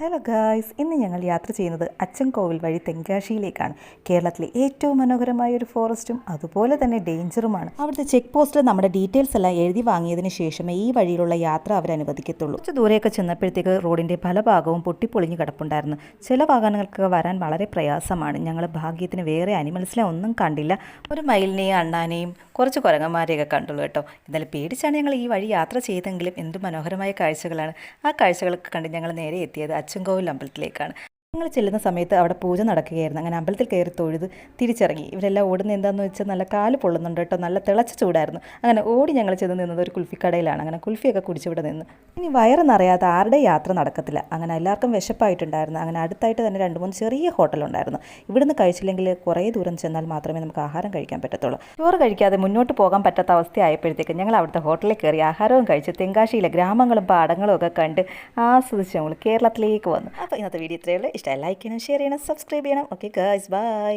Hello guys, ഇന്ന് ഞങ്ങൾ യാത്ര ചെയ്യുന്നത് അച്ചൻകോവിൽ വഴി തെങ്കാശിയിലേക്കാണ്. കേരളത്തിലെ ഏറ്റവും മനോഹരമായ ഒരു ഫോറസ്റ്റും അതുപോലെ തന്നെ ഡേഞ്ചറുമാണ്. അവിടുത്തെ ചെക്ക് പോസ്റ്റിൽ നമ്മുടെ ഡീറ്റെയിൽസ് എല്ലാം എഴുതി വാങ്ങിയതിന് ശേഷമേ ഈ വഴിയിലുള്ള യാത്ര അവരനുവദിക്കത്തുള്ളൂ. കുറച്ച് ദൂരെയൊക്കെ ചെന്നപ്പോഴത്തേക്ക് റോഡിൻ്റെ പല ഭാഗവും പൊട്ടിപ്പൊളിഞ്ഞ് കിടപ്പുണ്ടായിരുന്നു. ചില വാഹനങ്ങൾക്ക് വരാൻ വളരെ പ്രയാസമാണ്. ഞങ്ങൾ ഭാഗ്യത്തിന് വേറെ അനിമൽസിനെ ഒന്നും കണ്ടില്ല. ഒരു മയിലിനെയും അണ്ണാനെയും കുറച്ച് കുരങ്ങന്മാരെയൊക്കെ കണ്ടുള്ളൂ കേട്ടോ. എന്നാലും പേടിച്ചാണ് ഞങ്ങൾ ഈ വഴി യാത്ര ചെയ്തെങ്കിലും എന്ത് മനോഹരമായ കാഴ്ചകളാണ്. ആ കാഴ്ചകളൊക്കെ കണ്ട് ഞങ്ങൾ നേരെ എത്തിയത് അച്ചൻകോവിൽ അമ്പലത്തിലേക്കാണ്. ഞങ്ങൾ ചെല്ലുന്ന സമയത്ത് അവിടെ പൂജ നടക്കുകയായിരുന്നു. അങ്ങനെ അമ്പലത്തിൽ കയറി തൊഴുത് തിരിച്ചിറങ്ങി. ഇവരെല്ലാം ഓടുന്ന എന്താണെന്ന് വെച്ചാൽ നല്ല കാല് പൊള്ളുന്നുണ്ട് കേട്ടോ, നല്ല തിളച്ച ചൂടായിരുന്നു. അങ്ങനെ ഓടി ഞങ്ങൾ ചെന്ന് നിന്നത് ഒരു കുൽഫിക്കടയിലാണ്. അങ്ങനെ കുൽഫിയൊക്കെ കുടിച്ച് ഇവിടെ നിന്ന്. ഇനി വയറ് നിറയാതെ ആരുടെ യാത്ര നടക്കത്തില്ല. അങ്ങനെ എല്ലാവർക്കും വിശപ്പായിട്ടുണ്ടായിരുന്നു. അങ്ങനെ അടുത്തായിട്ട് തന്നെ 2-3 ചെറിയ ഹോട്ടലുണ്ടായിരുന്നു. ഇവിടുന്ന് കഴിച്ചില്ലെങ്കിൽ കുറേ ദൂരം ചെന്നാൽ മാത്രമേ നമുക്ക് ആഹാരം കഴിക്കാൻ പറ്റത്തുള്ളൂ. ചോറ് കഴിക്കാതെ മുന്നോട്ട് പോകാൻ പറ്റാത്ത അവസ്ഥയായപ്പോഴത്തേക്ക് ഞങ്ങൾ അവിടുത്തെ ഹോട്ടലിൽ കയറി ആഹാരവും കഴിച്ച് തെങ്കാശിയിലെ ഗ്രാമങ്ങളും പാടങ്ങളും ഒക്കെ കണ്ട് ആസ്വദിച്ച് നമ്മൾ കേരളത്തിലേക്ക് വന്നു. അപ്പോൾ ഇന്നത്തെ വീഡിയോ ഇത്രയേ ഉള്ളൂ. ഇഷ്ടമായി ലൈക്ക് ചെയ്യണം, ഷെയർ ചെയ്യണം, സബ്സ്ക്രൈബ് ചെയ്യണം. Okay guys, by.